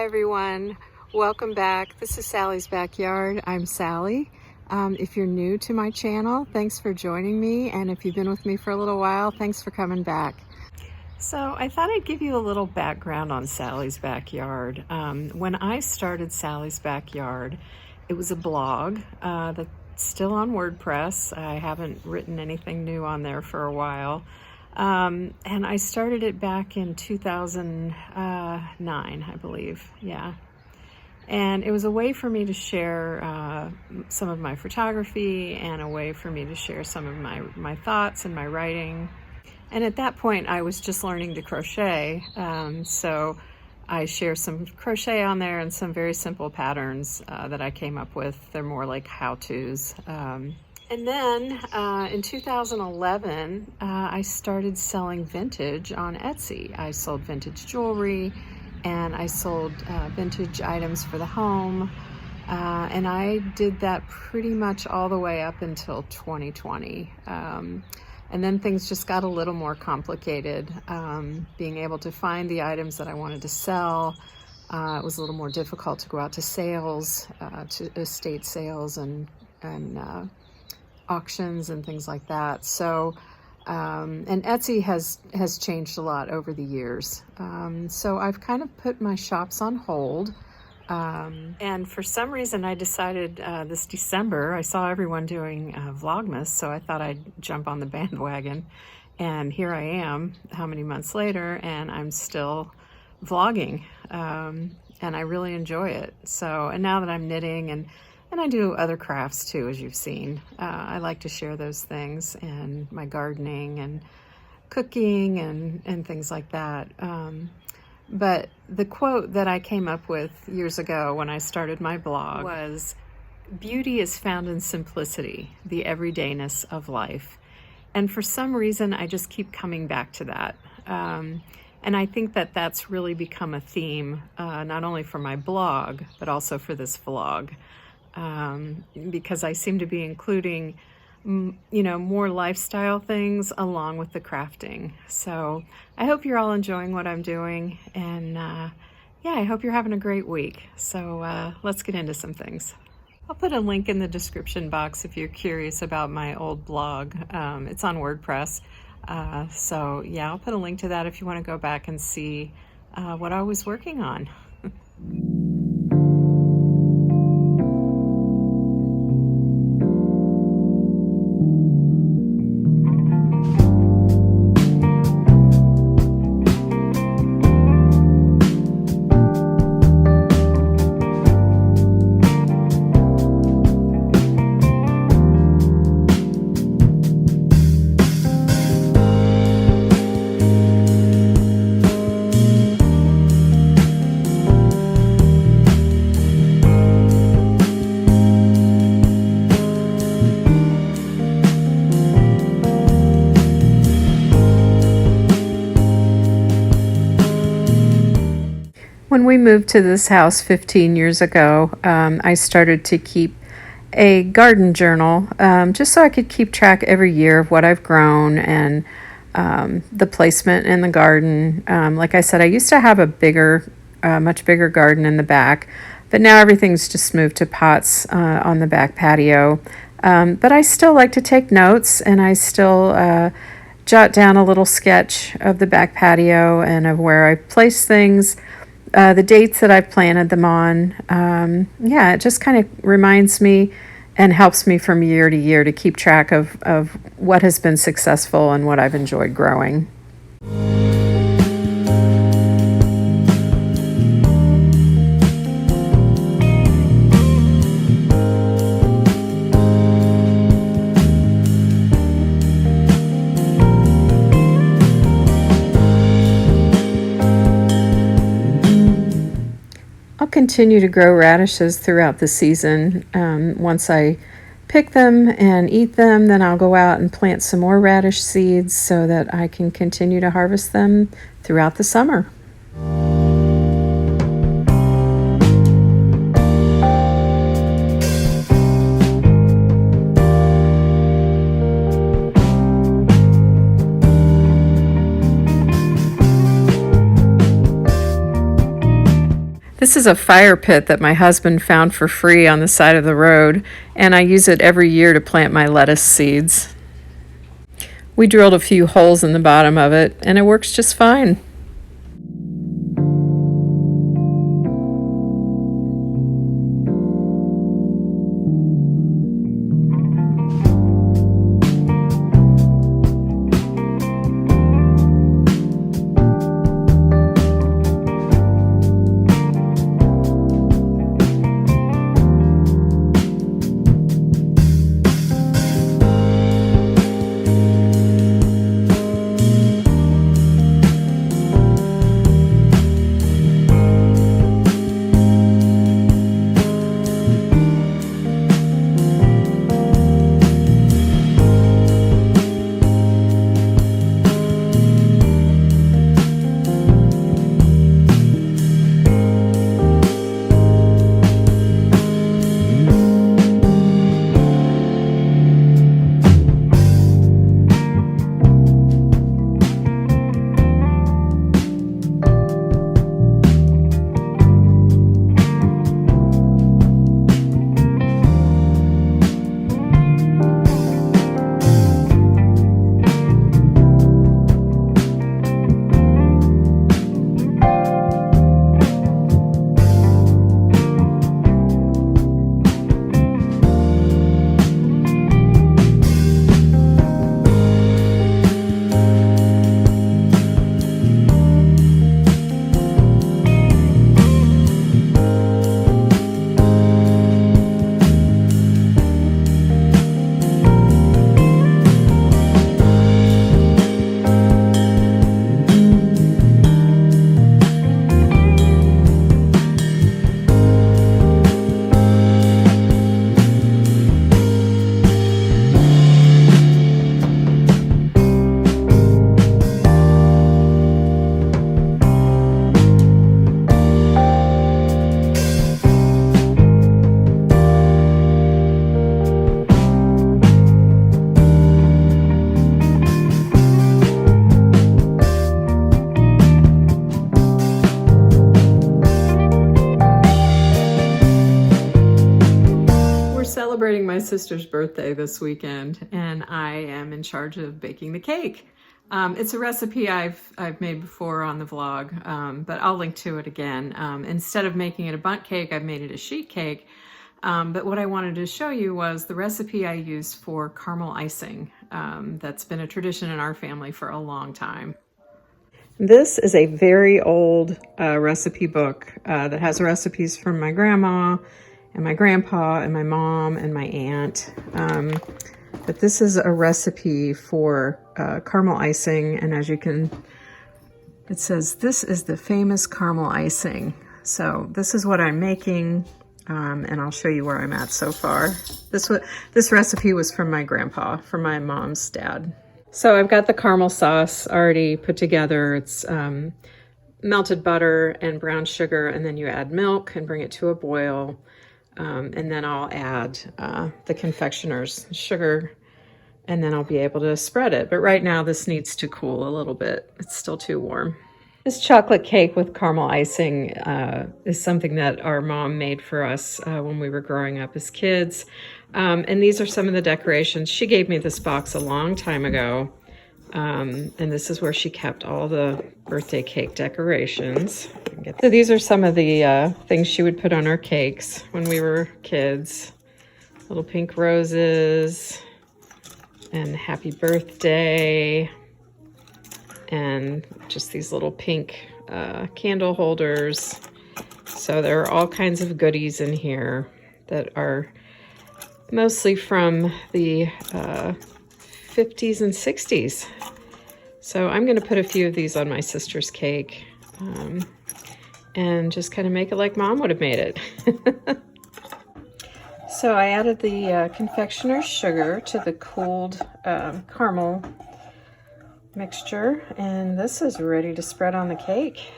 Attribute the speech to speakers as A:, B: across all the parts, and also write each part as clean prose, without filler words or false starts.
A: Hi everyone, welcome back. This is Sally's Backyard. I'm Sally. If you're new to my channel, thanks for joining me, and if you've been with me for a little while, thanks for coming back. So I thought I'd give you a little background on Sally's Backyard. When I started Sally's Backyard, it was a blog that's still on WordPress. I haven't written anything new on there for a while. And I started it back in 2009, I believe. Yeah. And it was a way for me to share some of my photography and a way for me to share some of my thoughts and my writing. And at that point, I was just learning to crochet. So I share some crochet on there and some very simple patterns that I came up with. They're more like how-tos. And then in 2011, I started selling vintage on Etsy. I sold vintage jewelry and I sold vintage items for the home. And I did that pretty much all the way up until 2020. And then things just got a little more complicated. Being able to find the items that I wanted to sell, it was a little more difficult to go out to sales, to estate sales and auctions and things like that. So, and Etsy has changed a lot over the years. So I've kind of put my shops on hold. And for some reason I decided this December, I saw everyone doing Vlogmas, so I thought I'd jump on the bandwagon. And here I am, how many months later, and I'm still vlogging. And I really enjoy it. So, and now that I'm knitting and I do other crafts too, as you've seen. I like to share those things, and my gardening and cooking and things like that. But the quote that I came up with years ago when I started my blog was, "Beauty is found in simplicity, the everydayness of life." And for some reason, I just keep coming back to that. And I think that that's really become a theme, not only for my blog, but also for this vlog. Because I seem to be including, more lifestyle things along with the crafting. So I hope you're all enjoying what I'm doing, and yeah, I hope you're having a great week. So let's get into some things. I'll put a link in the description box if you're curious about my old blog. It's on WordPress. So yeah, I'll put a link to that if you want to go back and see what I was working on. When we moved to this house 15 years ago, I started to keep a garden journal, just so I could keep track every year of what I've grown and the placement in the garden. Like I said, I used to have a much bigger garden in the back, but now everything's just moved to pots on the back patio. But I still like to take notes, and I still jot down a little sketch of the back patio and of where I place things. The dates that I've planted them on. Yeah, it just kind of reminds me and helps me from year to year to keep track of what has been successful and what I've enjoyed growing. Continue to grow radishes throughout the season. Once I pick them and eat them, then I'll go out and plant some more radish seeds so that I can continue to harvest them throughout the summer. This is a fire pit that my husband found for free on the side of the road, and I use it every year to plant my lettuce seeds. We drilled a few holes in the bottom of it, and it works just fine. Celebrating my sister's birthday this weekend, and I am in charge of baking the cake. It's a recipe I've made before on the vlog, but I'll link to it again. Instead of making it a bundt cake, I've made it a sheet cake. But what I wanted to show you was the recipe I used for caramel icing. That's been a tradition in our family for a long time. This is a very old recipe book that has recipes from my grandma and my grandpa and my mom and my aunt. But this is a recipe for caramel icing, and as you can, it says this is the famous caramel icing. So this is what I'm making, and I'll show you where I'm at so far. This recipe was from my grandpa, from my mom's dad. So I've got the caramel sauce already put together. It's melted butter and brown sugar, and then you add milk and bring it to a boil. And then I'll add the confectioner's sugar, and then I'll be able to spread it. But right now this needs to cool a little bit. It's still too warm. This chocolate cake with caramel icing is something that our mom made for us when we were growing up as kids. And these are some of the decorations. She gave me this box a long time ago. And this is where she kept all the birthday cake decorations. So these are some of the things she would put on our cakes when we were kids. Little pink roses and happy birthday, and just these little pink candle holders. So there are all kinds of goodies in here that are mostly from the 50s and 60s. So I'm going to put a few of these on my sister's cake and just kind of make it like Mom would have made it. So I added the confectioner's sugar to the cooled caramel mixture, and this is ready to spread on the cake.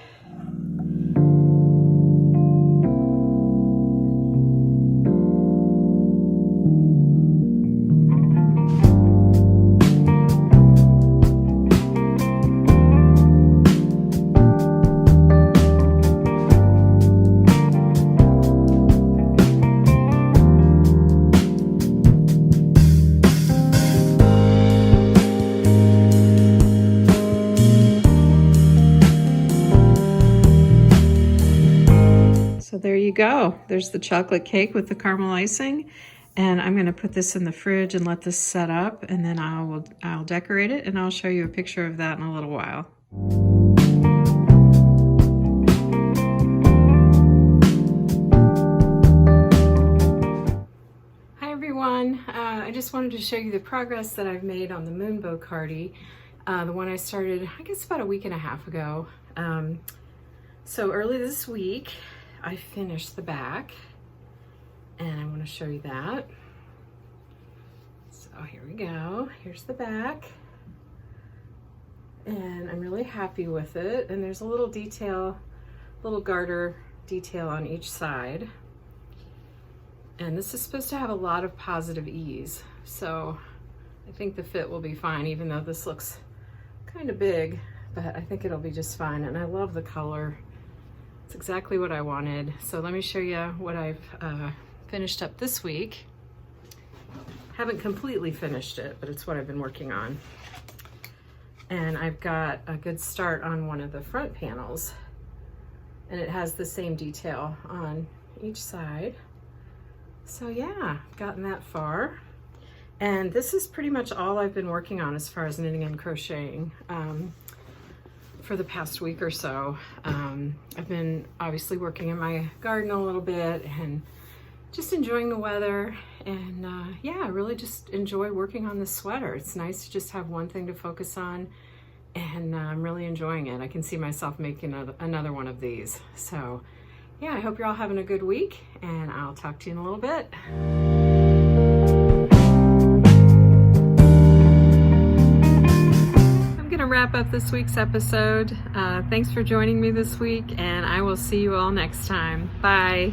A: go. There's the chocolate cake with the caramel icing. And I'm going to put this in the fridge and let this set up, and then I'll decorate it, and I'll show you a picture of that in a little while. Hi everyone. I just wanted to show you the progress that I've made on the Moonbow Cardi, the one I started, I guess, about a week and a half ago. So early this week, I finished the back. And I want to show you that. So here we go. Here's the back. And I'm really happy with it. And there's a little detail, little garter detail on each side. And this is supposed to have a lot of positive ease. So I think the fit will be fine, even though this looks kind of big, but I think it'll be just fine. And I love the color. It's exactly what I wanted. So let me show you what I've finished up this week. Haven't completely finished it, but it's what I've been working on. And I've got a good start on one of the front panels, and it has the same detail on each side. So yeah, gotten that far. And this is pretty much all I've been working on as far as knitting and crocheting for the past week or so. I've been obviously working in my garden a little bit and just enjoying the weather, and yeah, I really just enjoy working on this sweater. It's nice to just have one thing to focus on, and I'm really enjoying it. I can see myself making another one of these. So yeah, I hope you're all having a good week, and I'll talk to you in a little bit. I'm gonna wrap up this week's episode. Thanks for joining me this week, and I will see you all next time. Bye.